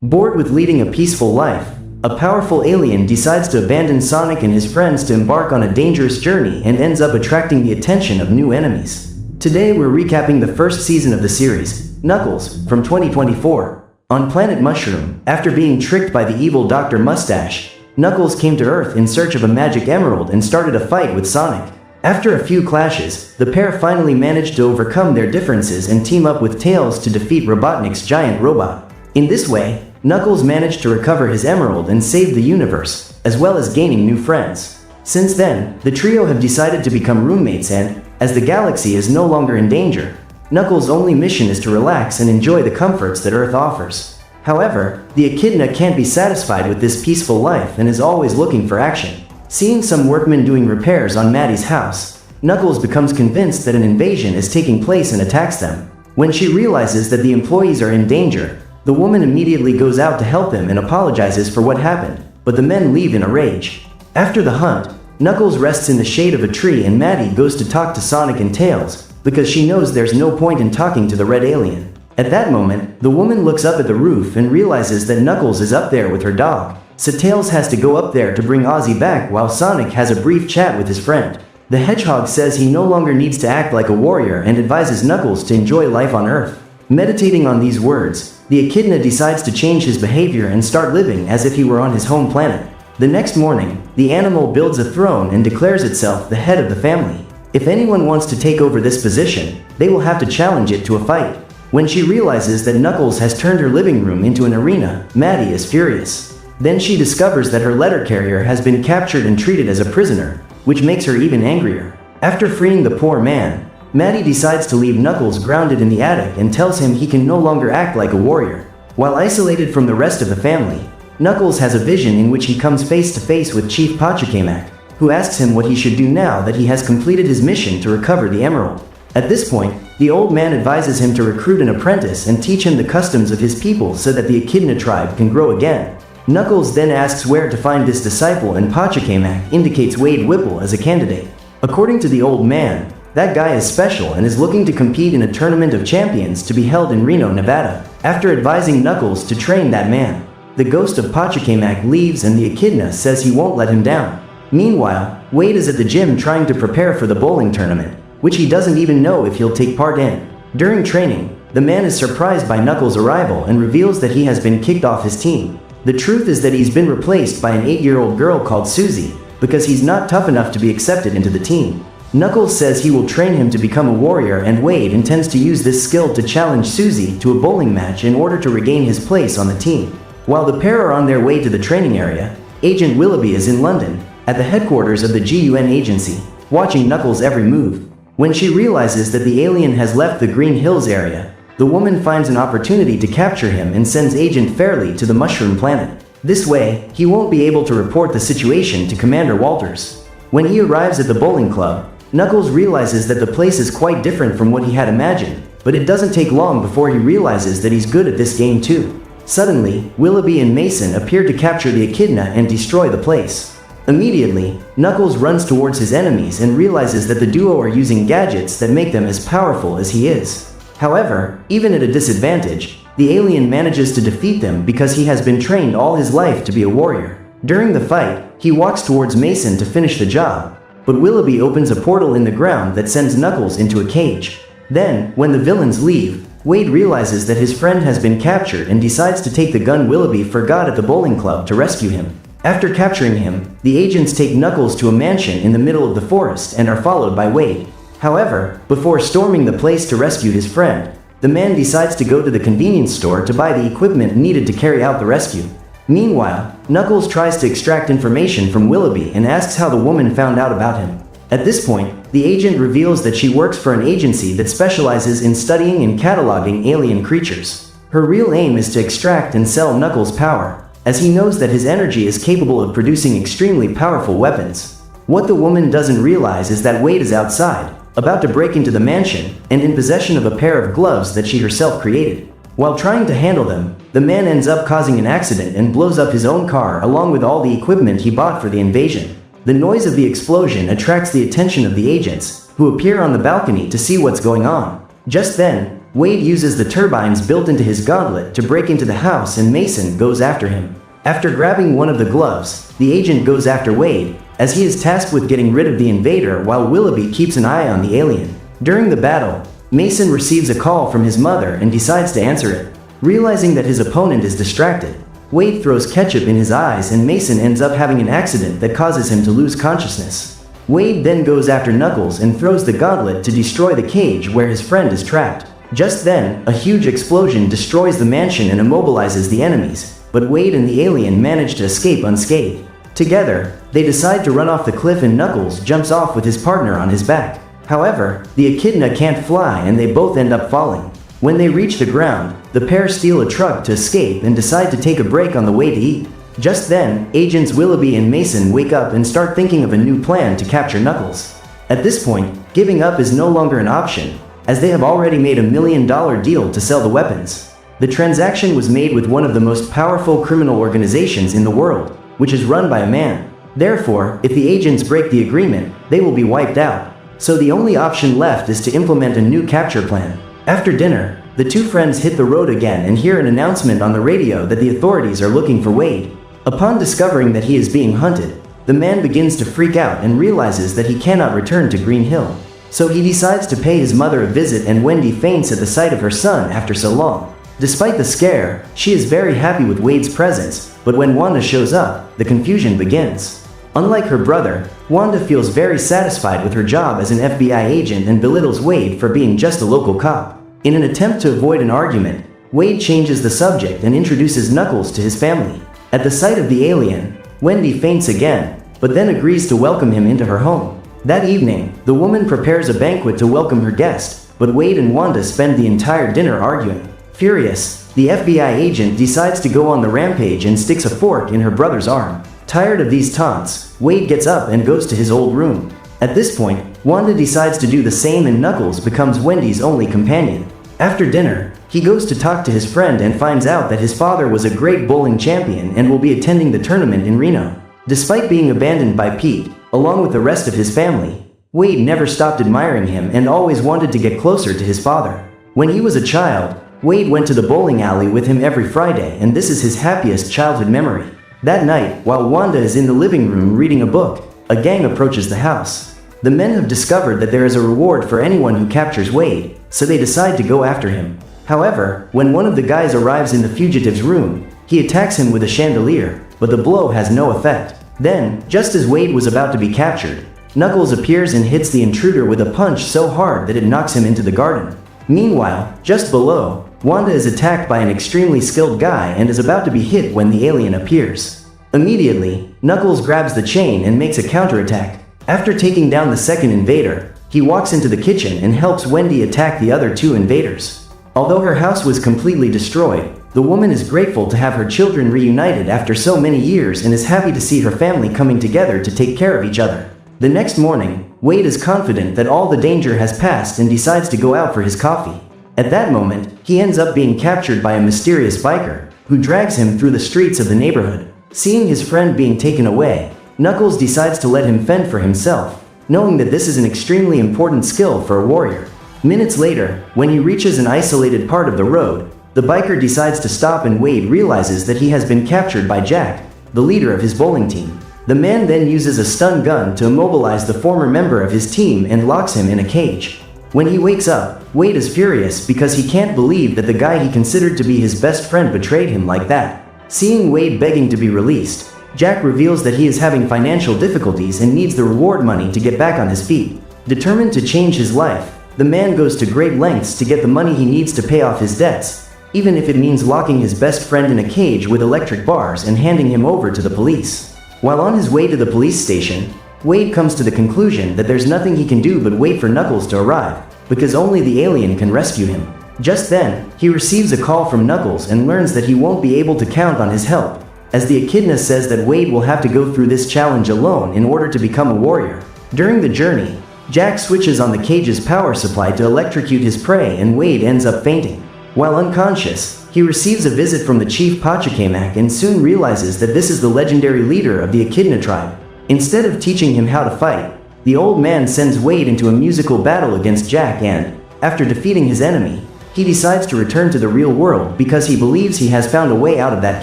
Bored with leading a peaceful life, a powerful alien decides to abandon Sonic and his friends to embark on a dangerous journey and ends up attracting the attention of new enemies. Today we're recapping the first season of the series, Knuckles, from 2024. On Planet Mushroom, after being tricked by the evil Dr. Mustache, Knuckles came to Earth in search of a magic emerald and started a fight with Sonic. After a few clashes, the pair finally managed to overcome their differences and team up with Tails to defeat Robotnik's giant robot. In this way, Knuckles managed to recover his emerald and save the universe, as well as gaining new friends. Since then, the trio have decided to become roommates and, as the galaxy is no longer in danger, Knuckles' only mission is to relax and enjoy the comforts that Earth offers. However, the echidna can't be satisfied with this peaceful life and is always looking for action. Seeing some workmen doing repairs on Maddie's house, Knuckles becomes convinced that an invasion is taking place and attacks them. When she realizes that the employees are in danger, the woman immediately goes out to help them and apologizes for what happened, but the men leave in a rage. After the hunt, Knuckles rests in the shade of a tree and Maddie goes to talk to Sonic and Tails, because she knows there's no point in talking to the red alien. At that moment, the woman looks up at the roof and realizes that Knuckles is up there with her dog, so Tails has to go up there to bring Ozzy back while Sonic has a brief chat with his friend. The hedgehog says he no longer needs to act like a warrior and advises Knuckles to enjoy life on Earth. Meditating on these words, the echidna decides to change his behavior and start living as if he were on his home planet. The next morning, the animal builds a throne and declares itself the head of the family. If anyone wants to take over this position, they will have to challenge it to a fight. When she realizes that Knuckles has turned her living room into an arena, Maddie is furious. Then she discovers that her letter carrier has been captured and treated as a prisoner, which makes her even angrier. After freeing the poor man, Maddie decides to leave Knuckles grounded in the attic and tells him he can no longer act like a warrior. While isolated from the rest of the family, Knuckles has a vision in which he comes face to face with Chief Pachacamac, who asks him what he should do now that he has completed his mission to recover the emerald. At this point, the old man advises him to recruit an apprentice and teach him the customs of his people so that the echidna tribe can grow again. Knuckles then asks where to find this disciple and Pachacamac indicates Wade Whipple as a candidate. According to the old man, that guy is special and is looking to compete in a tournament of champions to be held in Reno, Nevada. After advising Knuckles to train that man, the ghost of Pachacamac leaves and the echidna says he won't let him down. Meanwhile, Wade is at the gym trying to prepare for the bowling tournament, which he doesn't even know if he'll take part in. During training, the man is surprised by Knuckles' arrival and reveals that he has been kicked off his team. The truth is that he's been replaced by an 8-year-old girl called Susie, because he's not tough enough to be accepted into the team. Knuckles says he will train him to become a warrior and Wade intends to use this skill to challenge Susie to a bowling match in order to regain his place on the team. While the pair are on their way to the training area, Agent Willoughby is in London, at the headquarters of the GUN agency, watching Knuckles' every move. When she realizes that the alien has left the Green Hills area, the woman finds an opportunity to capture him and sends Agent Fairley to the Mushroom Planet. This way, he won't be able to report the situation to Commander Walters. When he arrives at the bowling club, Knuckles realizes that the place is quite different from what he had imagined, but it doesn't take long before he realizes that he's good at this game too. Suddenly, Willoughby and Mason appear to capture the echidna and destroy the place. Immediately, Knuckles runs towards his enemies and realizes that the duo are using gadgets that make them as powerful as he is. However, even at a disadvantage, the alien manages to defeat them because he has been trained all his life to be a warrior. During the fight, he walks towards Mason to finish the job, but Willoughby opens a portal in the ground that sends Knuckles into a cage. Then, when the villains leave, Wade realizes that his friend has been captured and decides to take the gun Willoughby forgot at the bowling club to rescue him. After capturing him, the agents take Knuckles to a mansion in the middle of the forest and are followed by Wade. However, before storming the place to rescue his friend, the man decides to go to the convenience store to buy the equipment needed to carry out the rescue. Meanwhile, Knuckles tries to extract information from Willoughby and asks how the woman found out about him. At this point, the agent reveals that she works for an agency that specializes in studying and cataloging alien creatures. Her real aim is to extract and sell Knuckles' power, as he knows that his energy is capable of producing extremely powerful weapons. What the woman doesn't realize is that Wade is outside, about to break into the mansion, and in possession of a pair of gloves that she herself created. While trying to handle them, the man ends up causing an accident and blows up his own car along with all the equipment he bought for the invasion. The noise of the explosion attracts the attention of the agents, who appear on the balcony to see what's going on. Just then, Wade uses the turbines built into his gauntlet to break into the house and Mason goes after him. After grabbing one of the gloves, the agent goes after Wade, as he is tasked with getting rid of the invader while Willoughby keeps an eye on the alien. During the battle, Mason receives a call from his mother and decides to answer it. Realizing that his opponent is distracted, Wade throws ketchup in his eyes and Mason ends up having an accident that causes him to lose consciousness. Wade then goes after Knuckles and throws the gauntlet to destroy the cage where his friend is trapped. Just then, a huge explosion destroys the mansion and immobilizes the enemies, but Wade and the alien manage to escape unscathed. Together, they decide to run off the cliff and Knuckles jumps off with his partner on his back. However, the echidna can't fly and they both end up falling. When they reach the ground, the pair steal a truck to escape and decide to take a break on the way to eat. Just then, Agents Willoughby and Mason wake up and start thinking of a new plan to capture Knuckles. At this point, giving up is no longer an option, as they have already made $1 million deal to sell the weapons. The transaction was made with one of the most powerful criminal organizations in the world, which is run by a man. Therefore, if the agents break the agreement, they will be wiped out. So the only option left is to implement a new capture plan. After dinner, the two friends hit the road again and hear an announcement on the radio that the authorities are looking for Wade. Upon discovering that he is being hunted, the man begins to freak out and realizes that he cannot return to Green Hill. So he decides to pay his mother a visit and Wendy faints at the sight of her son after so long. Despite the scare, she is very happy with Wade's presence, but when Wanda shows up, the confusion begins. Unlike her brother, Wanda feels very satisfied with her job as an FBI agent and belittles Wade for being just a local cop. In an attempt to avoid an argument, Wade changes the subject and introduces Knuckles to his family. At the sight of the alien, Wendy faints again, but then agrees to welcome him into her home. That evening, the woman prepares a banquet to welcome her guest, but Wade and Wanda spend the entire dinner arguing. Furious, the FBI agent decides to go on the rampage and sticks a fork in her brother's arm. Tired of these taunts, Wade gets up and goes to his old room. At this point, Wanda decides to do the same and Knuckles becomes Wendy's only companion. After dinner, he goes to talk to his friend and finds out that his father was a great bowling champion and will be attending the tournament in Reno. Despite being abandoned by Pete, along with the rest of his family, Wade never stopped admiring him and always wanted to get closer to his father. When he was a child, Wade went to the bowling alley with him every Friday and this is his happiest childhood memory. That night, while Wanda is in the living room reading a book, a gang approaches the house. The men have discovered that there is a reward for anyone who captures Wade, so they decide to go after him. However, when one of the guys arrives in the fugitive's room, he attacks him with a chandelier, but the blow has no effect. Then, just as Wade was about to be captured, Knuckles appears and hits the intruder with a punch so hard that it knocks him into the garden. Meanwhile, just below, Wanda is attacked by an extremely skilled guy and is about to be hit when the alien appears. Immediately, Knuckles grabs the chain and makes a counterattack. After taking down the second invader, he walks into the kitchen and helps Wendy attack the other two invaders. Although her house was completely destroyed, the woman is grateful to have her children reunited after so many years and is happy to see her family coming together to take care of each other. The next morning, Wade is confident that all the danger has passed and decides to go out for his coffee. At that moment, he ends up being captured by a mysterious biker, who drags him through the streets of the neighborhood. Seeing his friend being taken away, Knuckles decides to let him fend for himself, knowing that this is an extremely important skill for a warrior. Minutes later, when he reaches an isolated part of the road, the biker decides to stop and Wade realizes that he has been captured by Jack, the leader of his bowling team. The man then uses a stun gun to immobilize the former member of his team and locks him in a cage. When he wakes up, Wade is furious because he can't believe that the guy he considered to be his best friend betrayed him like that. Seeing Wade begging to be released, Jack reveals that he is having financial difficulties and needs the reward money to get back on his feet. Determined to change his life, the man goes to great lengths to get the money he needs to pay off his debts, even if it means locking his best friend in a cage with electric bars and handing him over to the police. While on his way to the police station, Wade comes to the conclusion that there's nothing he can do but wait for Knuckles to arrive, because only the alien can rescue him. Just then, he receives a call from Knuckles and learns that he won't be able to count on his help, as the echidna says that Wade will have to go through this challenge alone in order to become a warrior. During the journey, Jack switches on the cage's power supply to electrocute his prey and Wade ends up fainting. While unconscious, he receives a visit from the Chief Pachacamac and soon realizes that this is the legendary leader of the Echidna tribe. Instead of teaching him how to fight, the old man sends Wade into a musical battle against Jack and, after defeating his enemy, he decides to return to the real world because he believes he has found a way out of that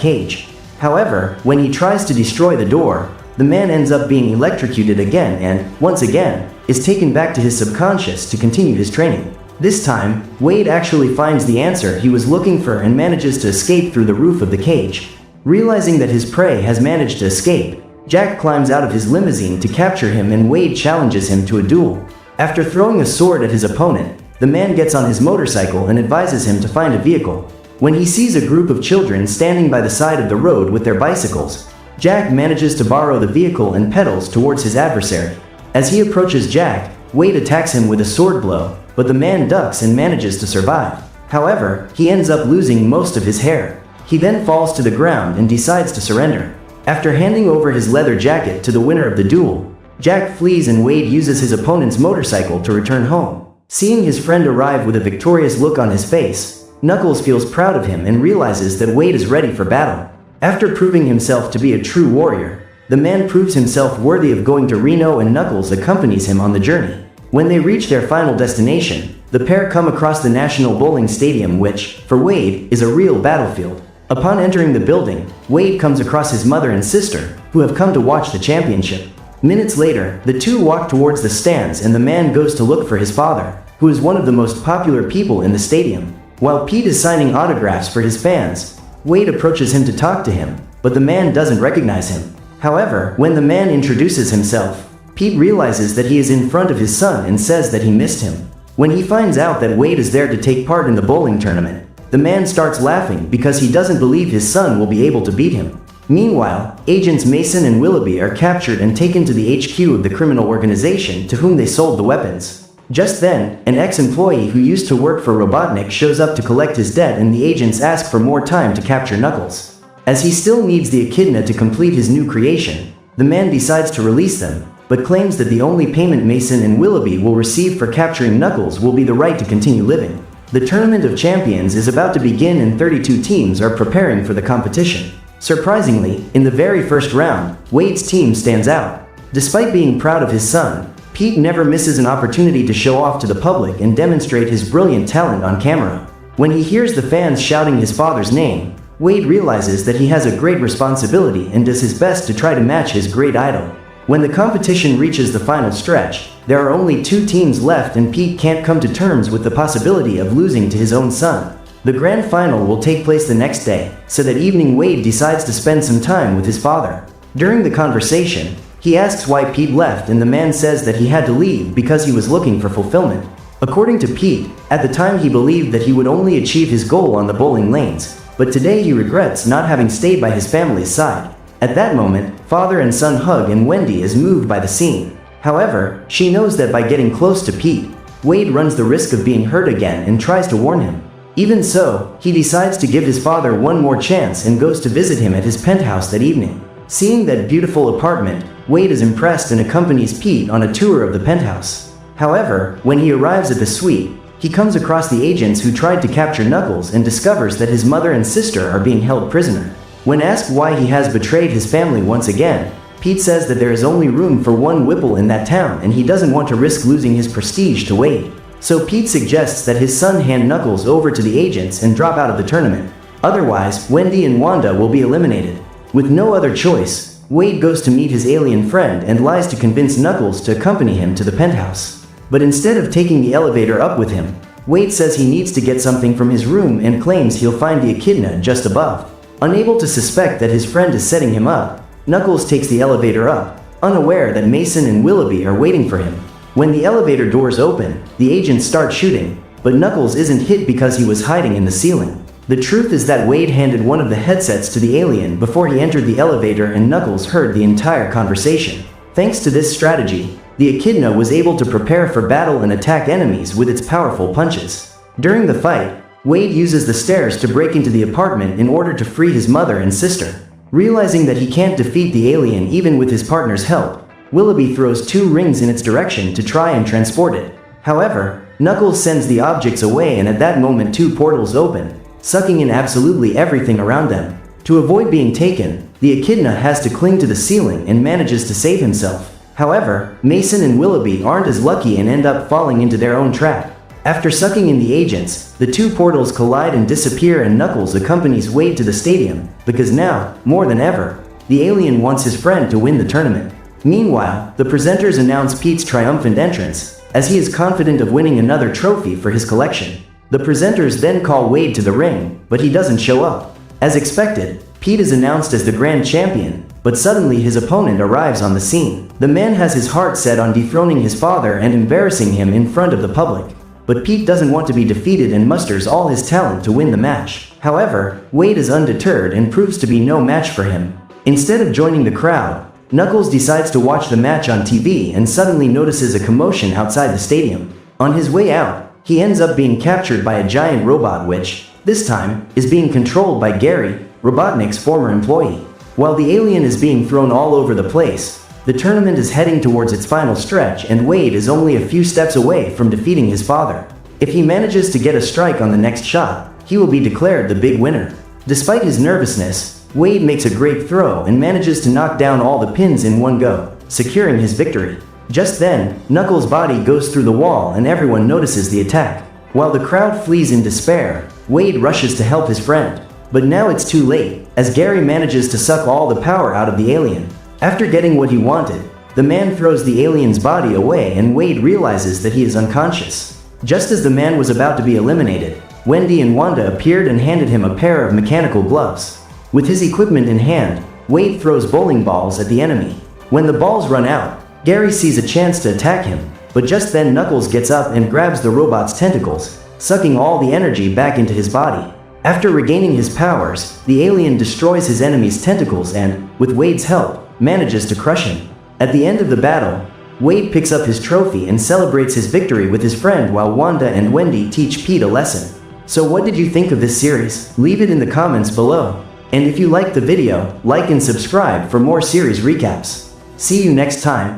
cage. However, when he tries to destroy the door, the man ends up being electrocuted again and, once again, is taken back to his subconscious to continue his training. This time, Wade actually finds the answer he was looking for and manages to escape through the roof of the cage. Realizing that his prey has managed to escape, Jack climbs out of his limousine to capture him and Wade challenges him to a duel. After throwing a sword at his opponent, the man gets on his motorcycle and advises him to find a vehicle. When he sees a group of children standing by the side of the road with their bicycles, Jack manages to borrow the vehicle and pedals towards his adversary. As he approaches Jack, Wade attacks him with a sword blow, but the man ducks and manages to survive. However, he ends up losing most of his hair. He then falls to the ground and decides to surrender. After handing over his leather jacket to the winner of the duel, Jack flees and Wade uses his opponent's motorcycle to return home. Seeing his friend arrive with a victorious look on his face, Knuckles feels proud of him and realizes that Wade is ready for battle. After proving himself to be a true warrior, the man proves himself worthy of going to Reno and Knuckles accompanies him on the journey. When they reach their final destination, the pair come across the National Bowling Stadium which, for Wade, is a real battlefield. Upon entering the building, Wade comes across his mother and sister, who have come to watch the championship. Minutes later, the two walk towards the stands and the man goes to look for his father, who is one of the most popular people in the stadium. While Pete is signing autographs for his fans, Wade approaches him to talk to him, but the man doesn't recognize him. However, when the man introduces himself, Pete realizes that he is in front of his son and says that he missed him. When he finds out that Wade is there to take part in the bowling tournament, the man starts laughing because he doesn't believe his son will be able to beat him. Meanwhile, agents Mason and Willoughby are captured and taken to the HQ of the criminal organization to whom they sold the weapons. Just then, an ex-employee who used to work for Robotnik shows up to collect his debt and the agents ask for more time to capture Knuckles. As he still needs the echidna to complete his new creation, the man decides to release them, but claims that the only payment Mason and Willoughby will receive for capturing Knuckles will be the right to continue living. The Tournament of Champions is about to begin and 32 teams are preparing for the competition. Surprisingly, in the very first round, Wade's team stands out. Despite being proud of his son, Pete never misses an opportunity to show off to the public and demonstrate his brilliant talent on camera. When he hears the fans shouting his father's name, Wade realizes that he has a great responsibility and does his best to try to match his great idol. When the competition reaches the final stretch, there are only 2 teams left and Pete can't come to terms with the possibility of losing to his own son. The grand final will take place the next day, so that evening Wade decides to spend some time with his father. During the conversation, he asks why Pete left and the man says that he had to leave because he was looking for fulfillment. According to Pete, at the time he believed that he would only achieve his goal on the bowling lanes, but today he regrets not having stayed by his family's side. At that moment, father and son hug and Wendy is moved by the scene. However, she knows that by getting close to Pete, Wade runs the risk of being hurt again and tries to warn him. Even so, he decides to give his father one more chance and goes to visit him at his penthouse that evening. Seeing that beautiful apartment, Wade is impressed and accompanies Pete on a tour of the penthouse. However, when he arrives at the suite, he comes across the agents who tried to capture Knuckles and discovers that his mother and sister are being held prisoner. When asked why he has betrayed his family once again, Pete says that there is only room for one Whipple in that town and he doesn't want to risk losing his prestige to Wade. So Pete suggests that his son hand Knuckles over to the agents and drop out of the tournament. Otherwise, Wendy and Wanda will be eliminated. With no other choice, Wade goes to meet his alien friend and lies to convince Knuckles to accompany him to the penthouse. But instead of taking the elevator up with him, Wade says he needs to get something from his room and claims he'll find the echidna just above. Unable to suspect that his friend is setting him up, Knuckles takes the elevator up, unaware that Mason and Willoughby are waiting for him. When the elevator doors open, the agents start shooting, but Knuckles isn't hit because he was hiding in the ceiling. The truth is that Wade handed one of the headsets to the alien before he entered the elevator and Knuckles heard the entire conversation. Thanks to this strategy, the echidna was able to prepare for battle and attack enemies with its powerful punches. During the fight, Wade uses the stairs to break into the apartment in order to free his mother and sister. Realizing that he can't defeat the alien even with his partner's help, Willoughby throws 2 rings in its direction to try and transport it. However, Knuckles sends the objects away and at that moment 2 portals open, sucking in absolutely everything around them. To avoid being taken, the echidna has to cling to the ceiling and manages to save himself. However, Mason and Willoughby aren't as lucky and end up falling into their own trap. After sucking in the agents, the two portals collide and disappear, and Knuckles accompanies Wade to the stadium, because now, more than ever, the alien wants his friend to win the tournament. Meanwhile, the presenters announce Pete's triumphant entrance, as he is confident of winning another trophy for his collection. The presenters then call Wade to the ring, but he doesn't show up. As expected, Pete is announced as the grand champion, but suddenly his opponent arrives on the scene. The man has his heart set on dethroning his father and embarrassing him in front of the public. But Pete doesn't want to be defeated and musters all his talent to win the match. However, Wade is undeterred and proves to be no match for him. Instead of joining the crowd, Knuckles decides to watch the match on TV and suddenly notices a commotion outside the stadium. On his way out, he ends up being captured by a giant robot which, this time, is being controlled by Gary, Robotnik's former employee. While the alien is being thrown all over the place, the tournament is heading towards its final stretch and Wade is only a few steps away from defeating his father. If he manages to get a strike on the next shot, he will be declared the big winner. Despite his nervousness, Wade makes a great throw and manages to knock down all the pins in one go, securing his victory. Just then, Knuckles' body goes through the wall and everyone notices the attack. While the crowd flees in despair, Wade rushes to help his friend. But now it's too late, as Gary manages to suck all the power out of the alien. After getting what he wanted, the man throws the alien's body away and Wade realizes that he is unconscious. Just as the man was about to be eliminated, Wendy and Wanda appeared and handed him a pair of mechanical gloves. With his equipment in hand, Wade throws bowling balls at the enemy. When the balls run out, Gary sees a chance to attack him, but just then Knuckles gets up and grabs the robot's tentacles, sucking all the energy back into his body. After regaining his powers, the alien destroys his enemy's tentacles and, with Wade's help, manages to crush him. At the end of the battle, Wade picks up his trophy and celebrates his victory with his friend while Wanda and Wendy teach Pete a lesson. So what did you think of this series? Leave it in the comments below. And if you liked the video, like and subscribe for more series recaps. See you next time.